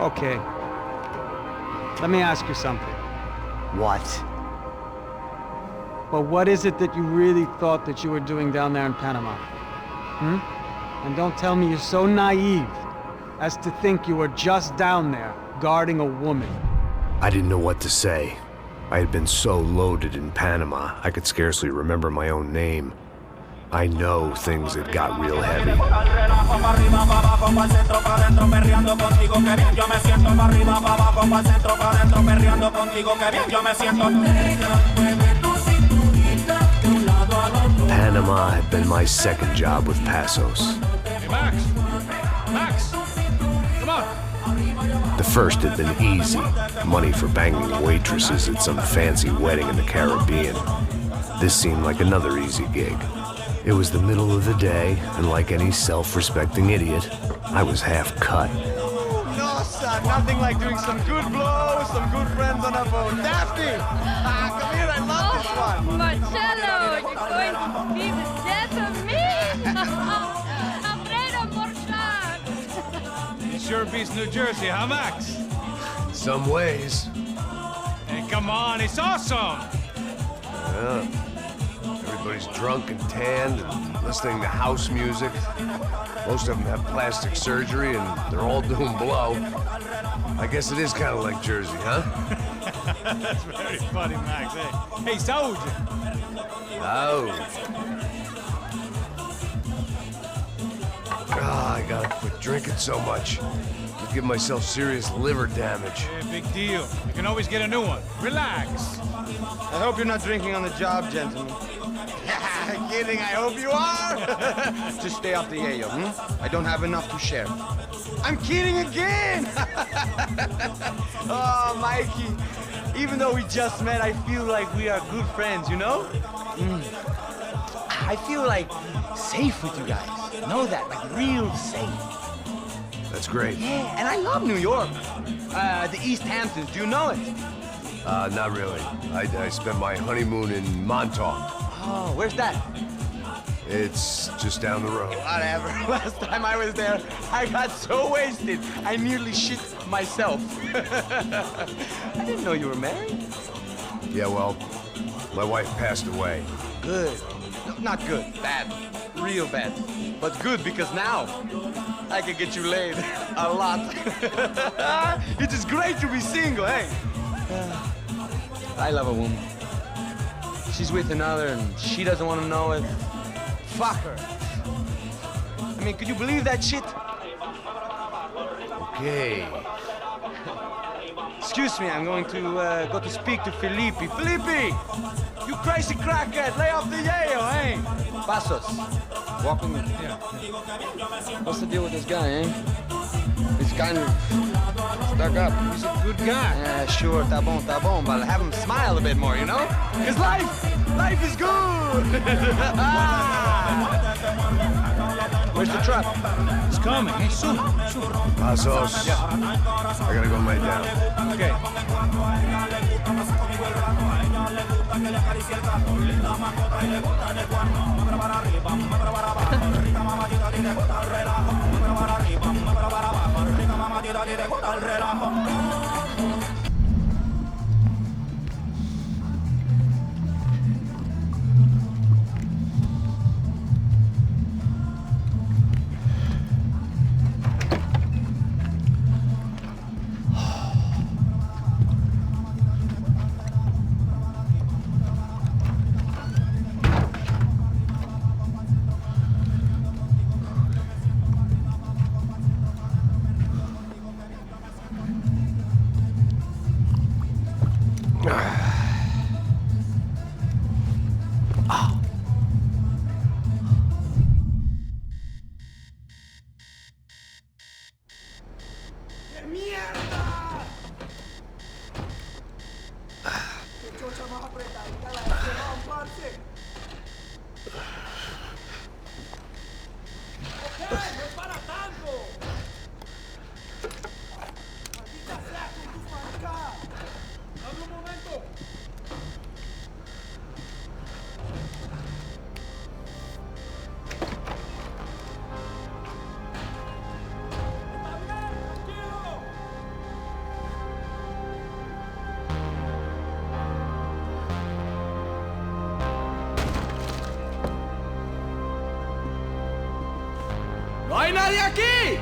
Okay. Let me ask you something. What? Well, what is it that you really thought that you were doing down there in Panama? And don't tell me you're so naive as to think you were just down there guarding a woman. I didn't know what to say. I had been so loaded in Panama, I could scarcely remember my own name. I know things had got real heavy. Panama had been my second job with Passos. Hey, Max, come on. The first had been easy. Money for banging waitresses at some fancy wedding in the Caribbean. This seemed like another easy gig. It was the middle of the day, and like any self-respecting idiot, I was half cut. No, son, nothing like doing some good blows, some good friends on a boat. Daphne! Come here, I love this one. Marcello, you're going to be the death of me? Alfredo Morchan. Sure beats New Jersey, huh, Max? In some ways. Hey, come on, it's awesome! Yeah. Everybody's drunk and tanned and listening to house music. Most of them have plastic surgery and they're all doing blow. I guess it is kind of like Jersey, huh? That's very funny, Max. Hey, Saúde! I gotta quit drinking so much. I'll give myself serious liver damage. Yeah, big deal. You can always get a new one. Relax. I hope you're not drinking on the job, gentlemen. Kidding, I hope you are. Just stay off the yayo, I don't have enough to share. I'm kidding again! Oh, Mikey, even though we just met, I feel like we are good friends, you know? I feel like safe with you guys. Know that, like real safe. That's great. Yeah, and I love New York. The East Hamptons, do you know it? Not really. I spent my honeymoon in Montauk. Oh, where's that? It's just down the road. Whatever. Last time I was there, I got so wasted, I nearly shit myself. I didn't know you were married. Yeah, well, my wife passed away. Good. No, not good. Bad. Real bad. But good because now I can get you laid a lot. It is great to be single, hey? I love a woman. She's with another and she doesn't want to know it. Fuck her. I mean, could you believe that shit? Okay. Excuse me, I'm going to go to speak to Felipe. Felipe! You crazy crackhead, lay off the yayo, eh? Passos, walk with me. Yeah. What's the deal with this guy, eh? He's kind of stuck up. He's a good guy. Yeah, sure, tá bom, but have him smile a bit more, you know? Because life is good! Where's the truck? It's coming. Hey, soon. Passos. Yeah. I gotta go lay down. Okay. ¡No hay nadie aquí!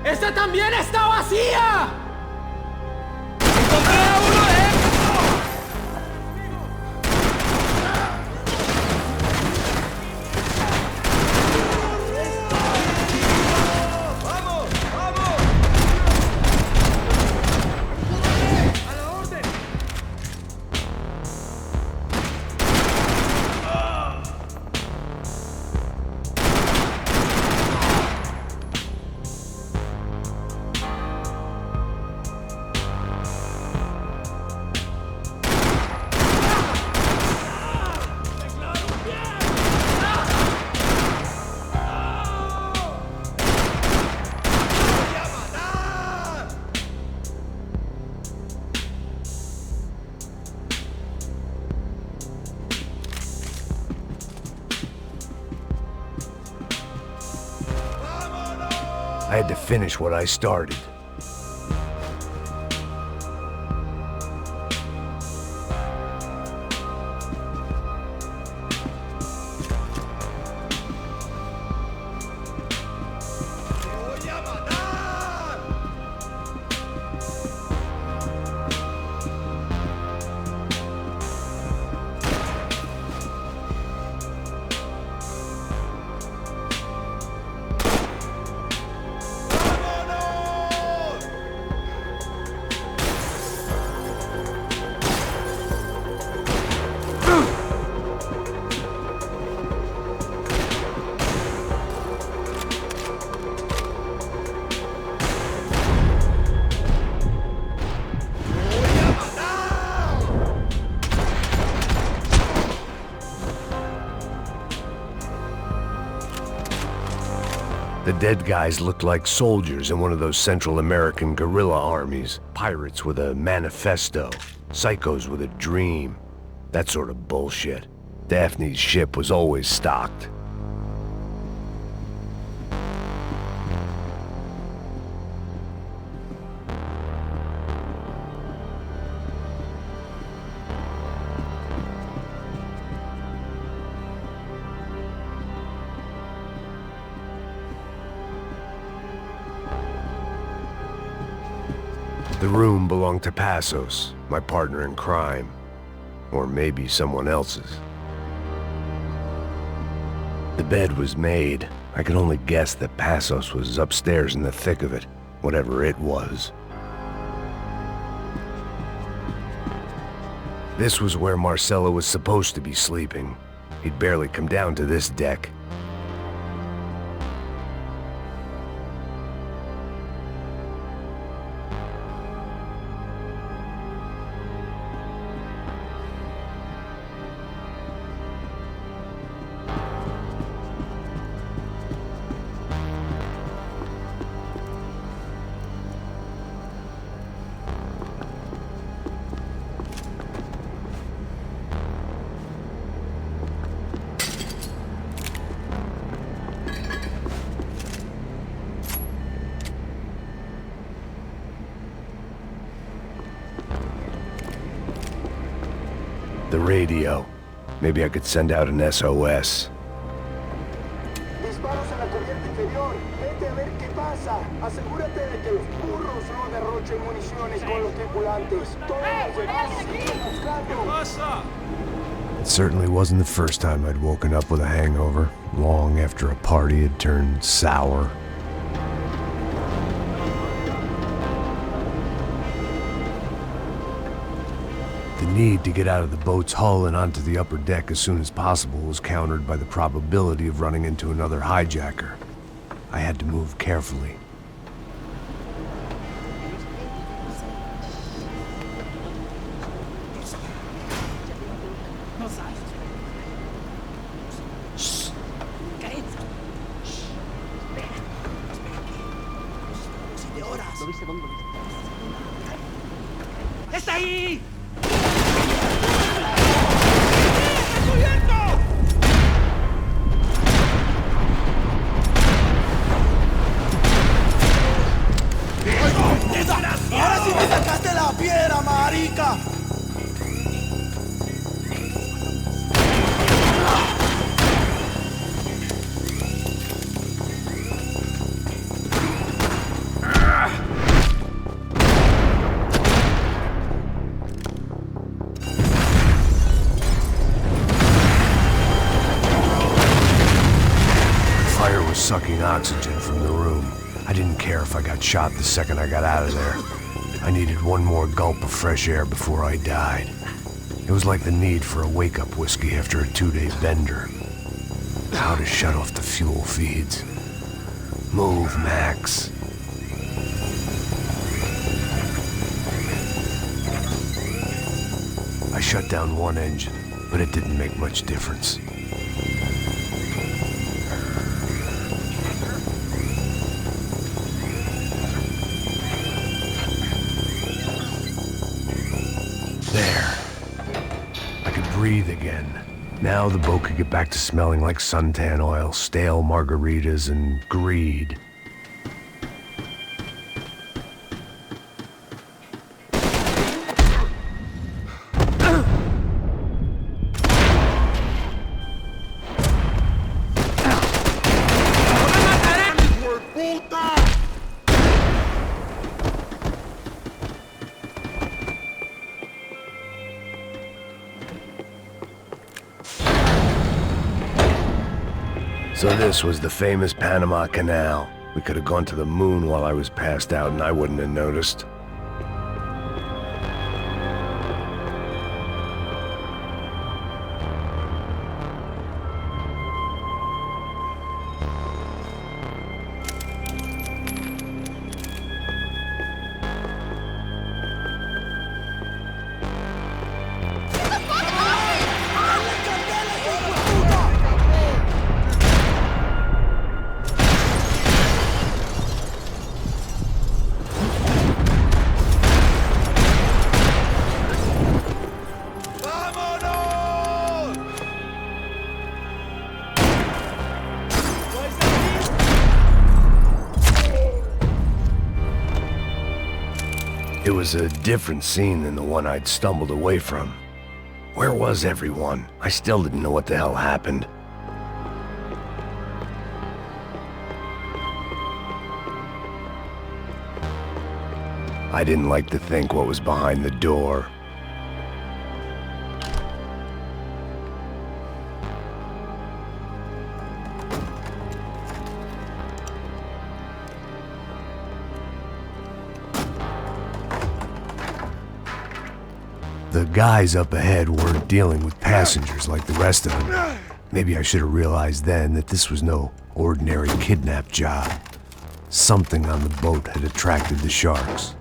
¡Esta también está vacía! ¡Encontré a uno de ellos! I had to finish what I started. The dead guys looked like soldiers in one of those Central American guerrilla armies. Pirates with a manifesto. Psychos with a dream. That sort of bullshit. Daphne's ship was always stocked. The room belonged to Passos, my partner in crime. Or maybe someone else's. The bed was made. I could only guess that Passos was upstairs in the thick of it, whatever it was. This was where Marcelo was supposed to be sleeping. He'd barely come down to this deck. The radio. Maybe I could send out an SOS. Disparos en la cubierta inferior. Vete a ver qué pasa. Asegúrate de que los burros no derrochen municiones con los tripulantes. Todos los demás siguen buscando. It certainly wasn't the first time I'd woken up with a hangover, long after a party had turned sour. The need to get out of the boat's hull and onto the upper deck as soon as possible was countered by the probability of running into another hijacker. I had to move carefully. ¡Está ahí! ¡Ahora sí me sacaste la piedra, marica! sucking oxygen from the room. I didn't care if I got shot the second I got out of there. I needed one more gulp of fresh air before I died. It was like the need for a wake-up whiskey after a 2-day bender. How to shut off the fuel feeds. Move, Max. I shut down one engine, but it didn't make much difference. There. I could breathe again. Now the boat could get back to smelling like suntan oil, stale margaritas, and greed. So this was the famous Panama Canal. We could have gone to the moon while I was passed out and I wouldn't have noticed. It was a different scene than the one I'd stumbled away from. Where was everyone? I still didn't know what the hell happened. I didn't like to think what was behind the door. The guys up ahead weren't dealing with passengers like the rest of them. Maybe I should have realized then that this was no ordinary kidnap job. Something on the boat had attracted the sharks.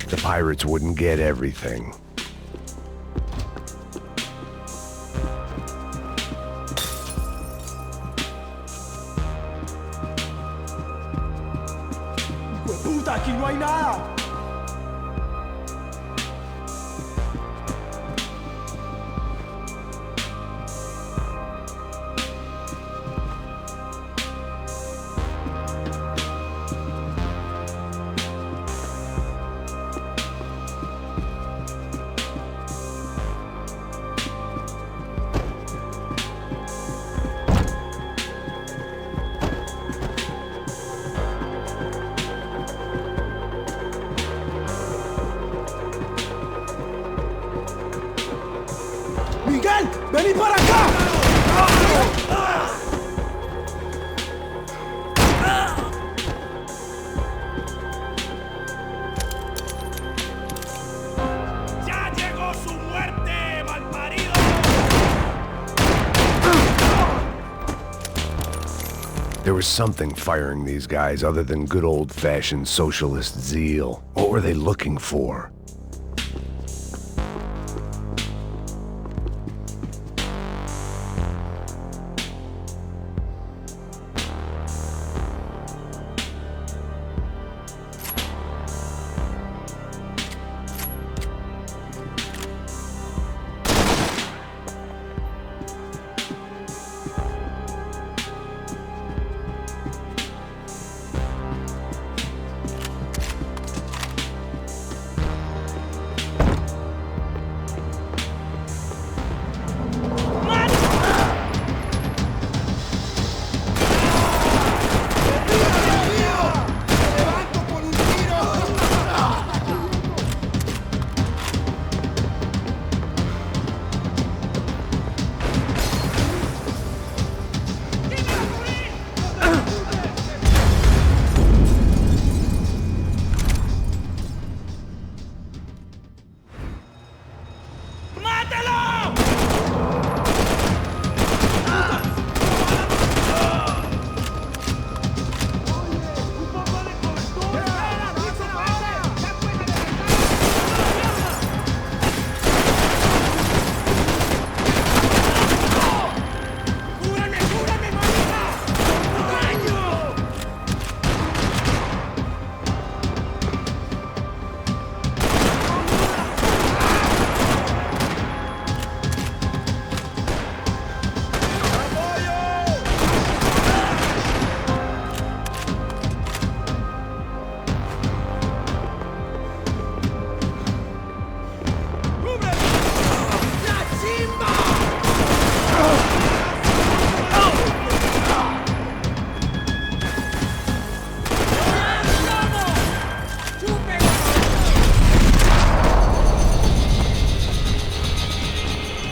The pirates wouldn't get everything. ¡Puta, aquí no hay nada! Miguel, vení para acá. ¡Ya llegó su muerte, malparido! There was something firing these guys other than good old-fashioned socialist zeal. What were they looking for?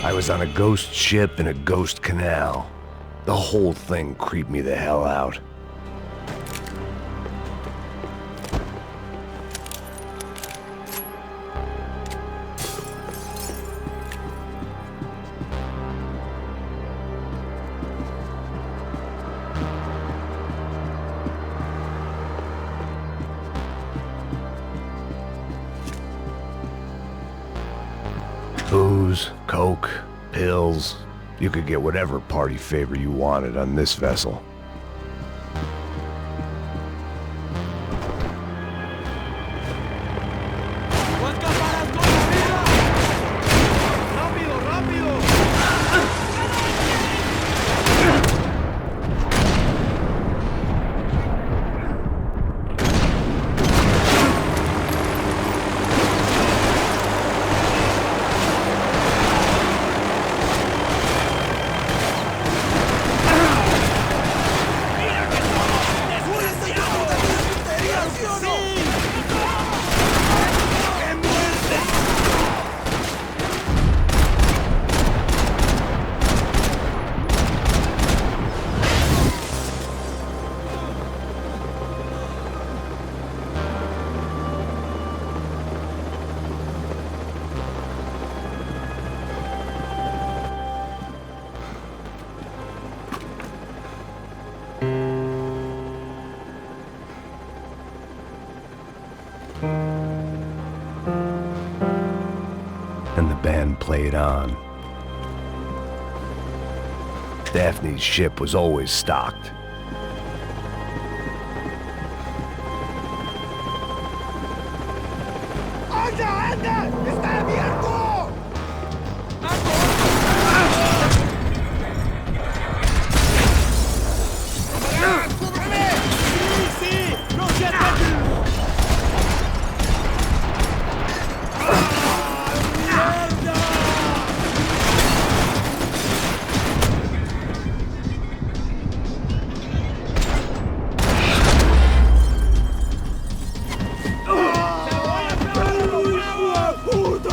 I was on a ghost ship in a ghost canal. The whole thing creeped me the hell out. Booze, coke, pills. You could get whatever party favor you wanted on this vessel. ¡Rápido, rápido! And the band played on. Daphne's ship was always stocked. ¡Anda, anda! ¡Está abierto! ¡Cúbreme! ¡Sí, sí! ¡No se ataquen! ¡Puto!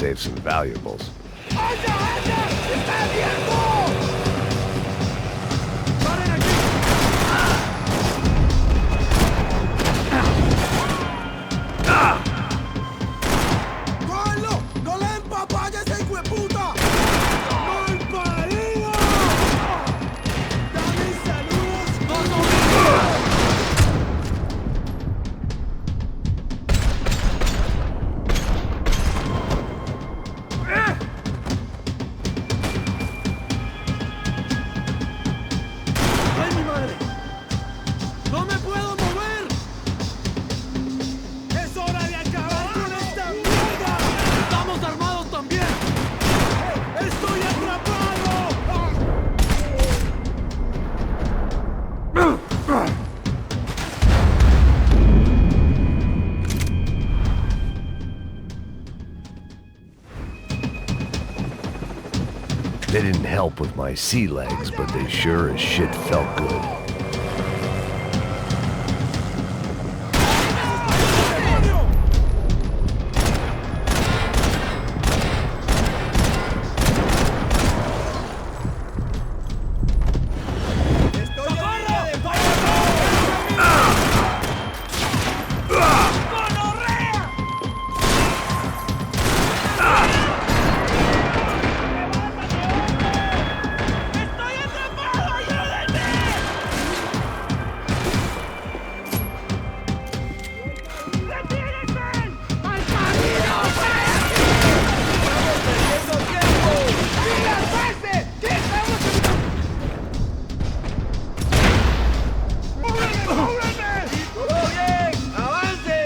save some valuables. ¡Anda, anda! ¡Está abierto! ¡Paren aquí! ¡Cógenlo! ¡No le empapalles, hijo de puta! ¡Mal parido! ¡Dame saludos! ¡Ay, mi madre! ¡No me puedo mover! ¡Es hora de acabar con esta mierda! ¡Estamos armados también! ¡Estoy atrapado! They didn't help with my sea legs, but they sure as shit felt good. ¡Estoy herido de fuego! ¡Gonorrea! ¡Estoy atrapado! ¡Ayúdenme! ¡Retírense! ¡Malparido! ¡Estamos perdiendo tiempo! ¡Mira, pase! ¿Qué estamos ¡Cúbreme, cúbreme! ¡Todo bien! ¡Avance!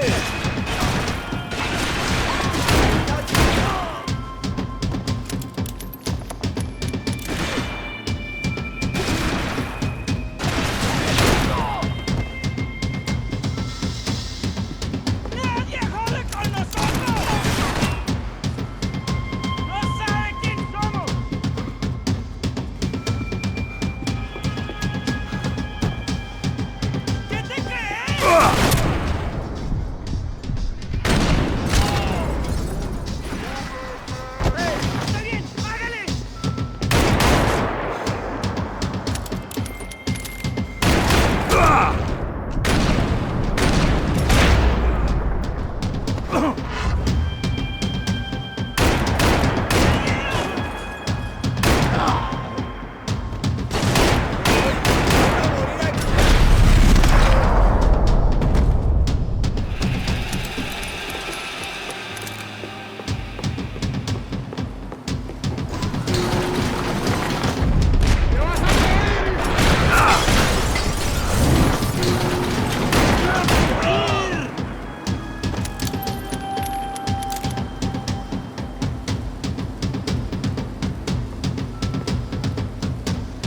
¡Nadie jode con nosotros! ¡No sabe quién somos! ¿Qué te crees? ¡Está bien! ¡Hágale!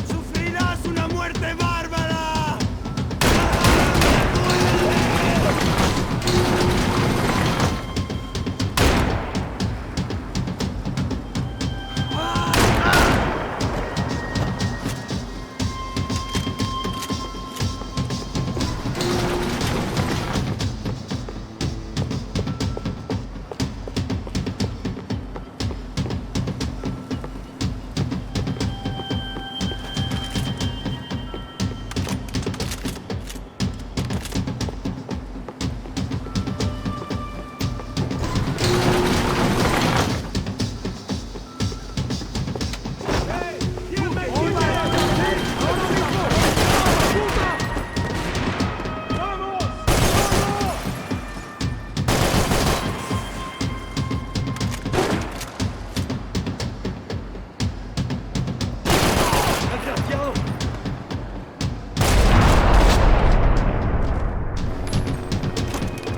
¡Sufrirás una muerte bárbara!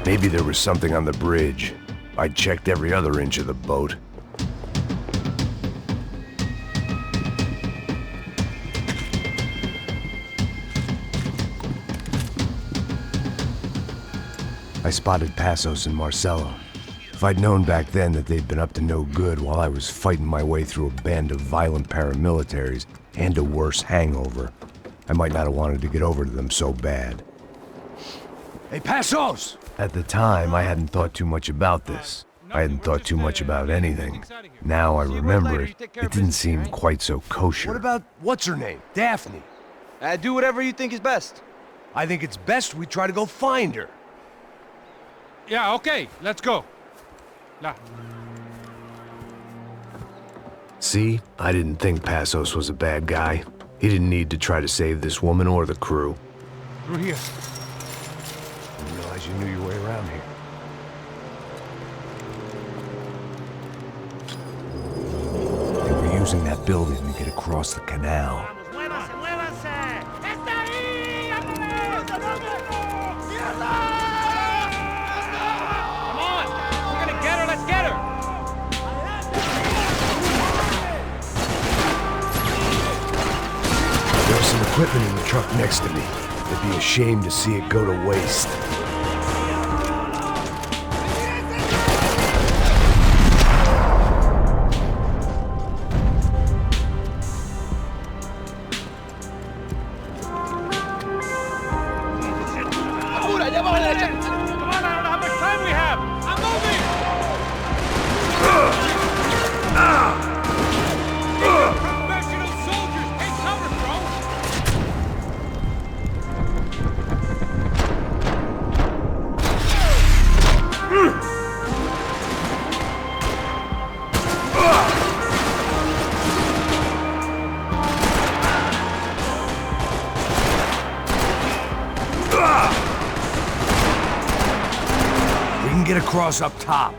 Maybe there was something on the bridge. I checked every other inch of the boat. I spotted Passos and Marcelo. If I'd known back then that they'd been up to no good while I was fighting my way through a band of violent paramilitaries and a worse hangover, I might not have wanted to get over to them so bad. ¡Hey, Passos! At the time, I hadn't thought too much about this. I hadn't thought too much about anything. Now I remember it, it didn't seem quite so kosher. What about what's her name? Daphne. Do whatever you think is best. I think it's best we try to go find her. Yeah, okay, let's go. La. See, I didn't think Passos was a bad guy. He didn't need to try to save this woman or the crew. Through here. Didn't realize you knew your way around here. They were using that building to get across the canal. Come on! We're gonna get her, let's get her! There was some equipment in the truck next to me. It'd be a shame to see it go to waste. Come on, I don't know how much time we have! I'm moving! Professional soldiers, take cover, bro! We can get across up top.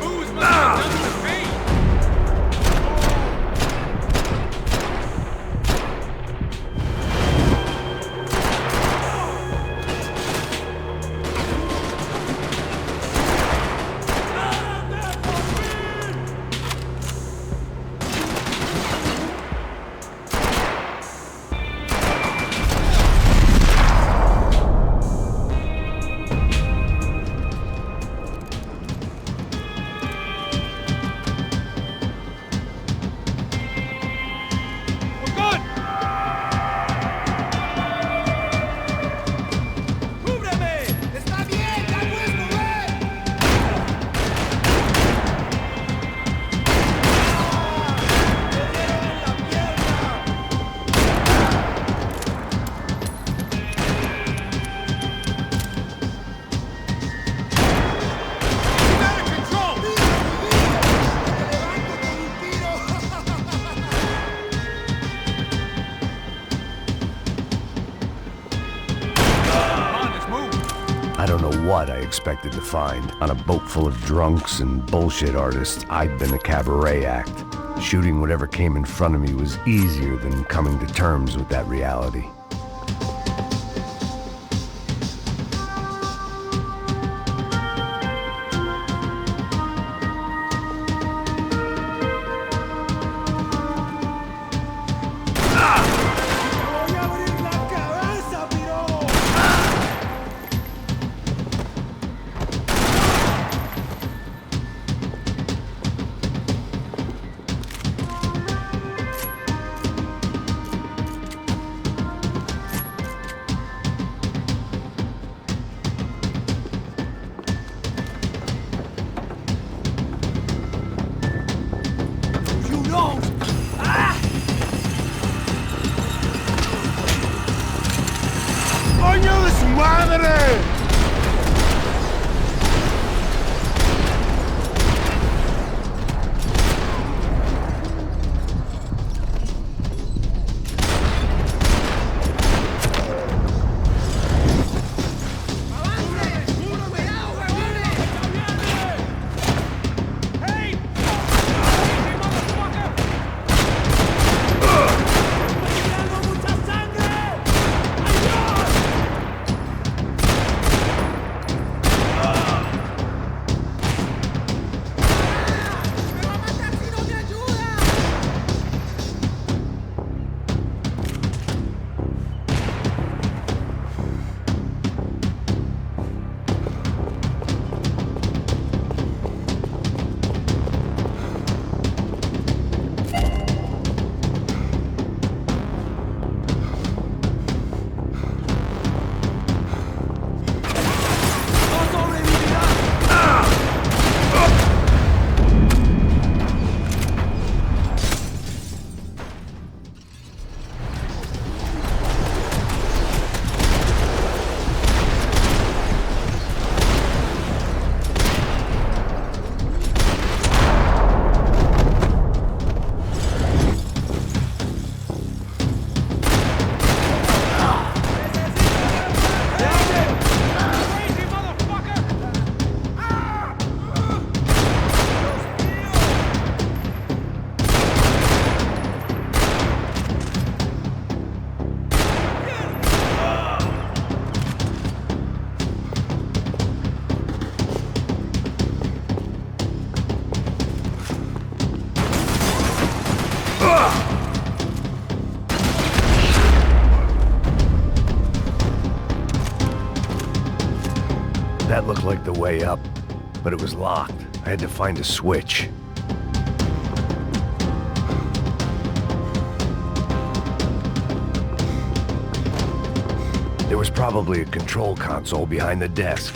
Booze must have done the pain! We're good! ¡Cúbreme! ¡Está bien! ¡Ya puedes mover! Get out of control! Come on, let's move! I don't know what I expected to find. On a boat full of drunks and bullshit artists, I'd been a cabaret act. Shooting whatever came in front of me was easier than coming to terms with that reality. ¡Voy a abrir la cabeza, piro! looked like the way up, but it was locked. I had to find a switch. There was probably a control console behind the desk.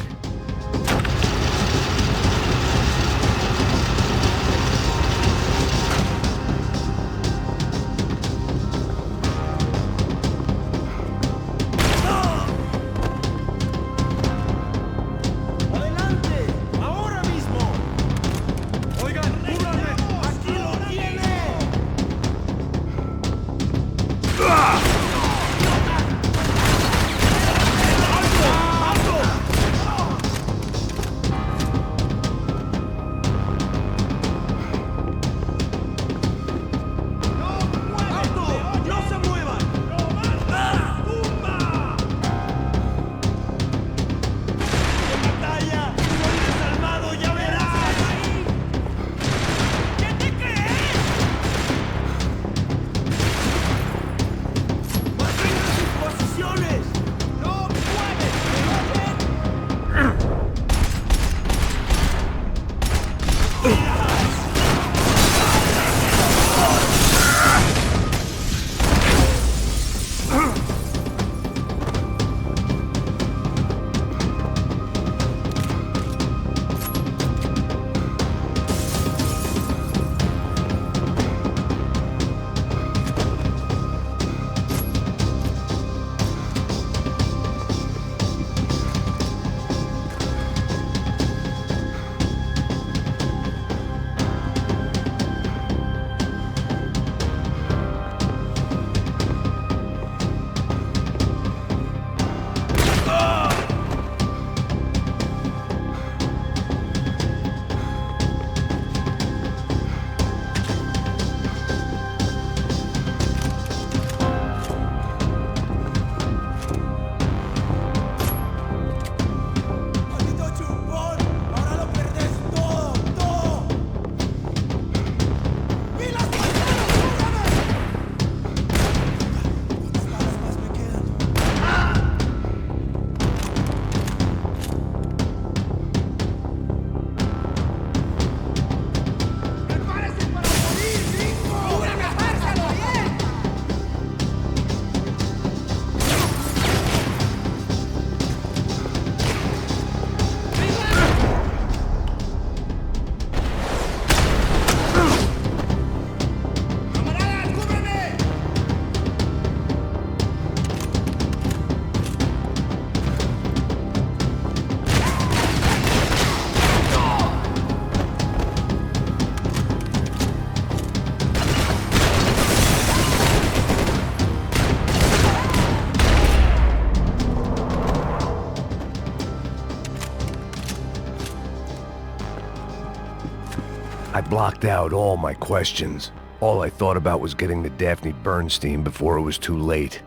I blocked out all my questions. All I thought about was getting to Daphne Bernstein before it was too late.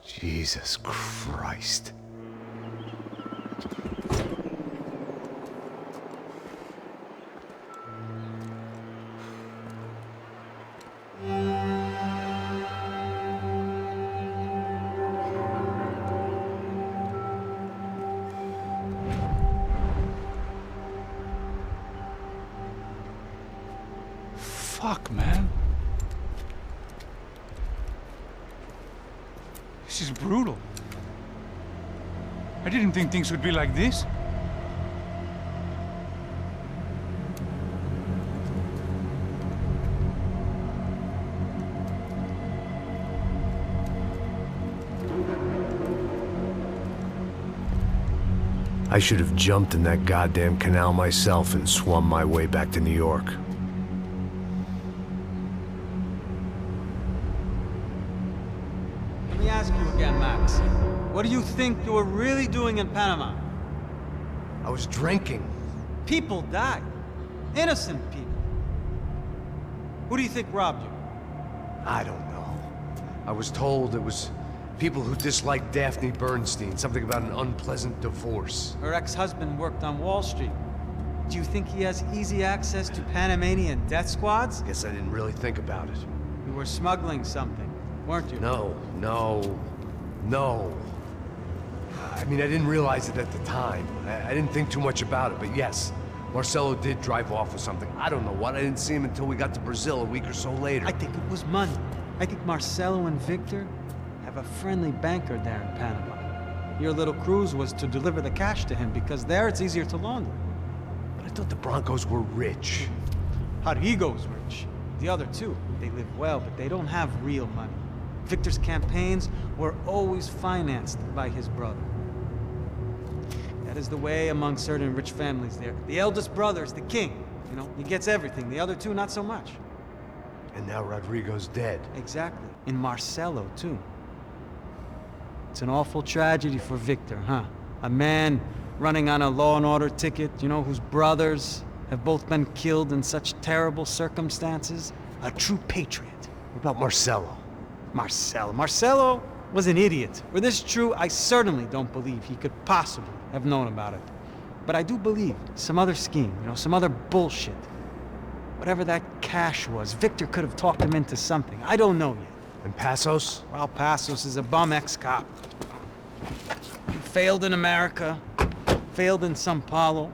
Jesus Christ. Fuck, man. This is brutal. I didn't think things would be like this. I should have jumped in that goddamn canal myself and swum my way back to New York. Let me ask you again, Max. What do you think you were really doing in Panama? I was drinking. People died. Innocent people. Who do you think robbed you? I don't know. I was told it was people who disliked Daphne Bernstein, something about an unpleasant divorce. Her ex-husband worked on Wall Street. Do you think he has easy access to Panamanian death squads? Guess I didn't really think about it. You were smuggling something, weren't you? No. I mean, I didn't realize it at the time. I didn't think too much about it, but yes, Marcelo did drive off with something. I don't know what. I didn't see him until we got to Brazil a week or so later. I think it was money. I think Marcelo and Victor have a friendly banker there in Panama. Your little cruise was to deliver the cash to him because there it's easier to launder. But I thought the Broncos were rich. Rodrigo's rich. The other two, they live well, but they don't have real money. Victor's campaigns were always financed by his brother. That is the way among certain rich families there. The eldest brother is the king. You know, he gets everything. The other two, not so much. And now Rodrigo's dead. Exactly. And Marcelo, too. It's an awful tragedy for Victor, huh? A man running on a law and order ticket, you know, whose brothers have both been killed in such terrible circumstances. A true patriot. What about Marcelo? Marcelo was an idiot. Were this true, I certainly don't believe he could possibly have known about it. But I do believe some other scheme, you know, some other bullshit. Whatever that cash was, Victor could have talked him into something. I don't know yet. And Passos? Well, Passos is a bum ex-cop. He failed in America, failed in Sao Paulo.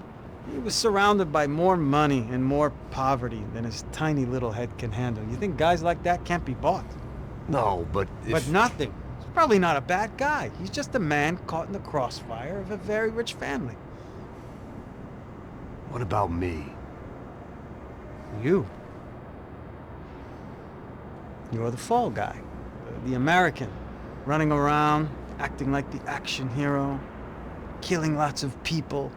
He was surrounded by more money and more poverty than his tiny little head can handle. You think guys like that can't be bought? No, but if... But nothing. He's probably not a bad guy. He's just a man caught in the crossfire of a very rich family. What about me? You. You're the fall guy. The American. Running around, acting like the action hero. Killing lots of people.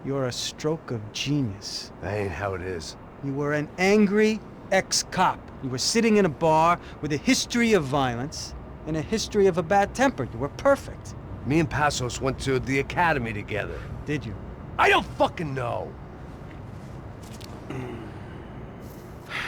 You're a stroke of genius. That ain't how it is. You were an angry ex-cop. You were sitting in a bar with a history of violence and a history of a bad temper. You were perfect. Me and Passos went to the academy together. Did you? I don't fucking know!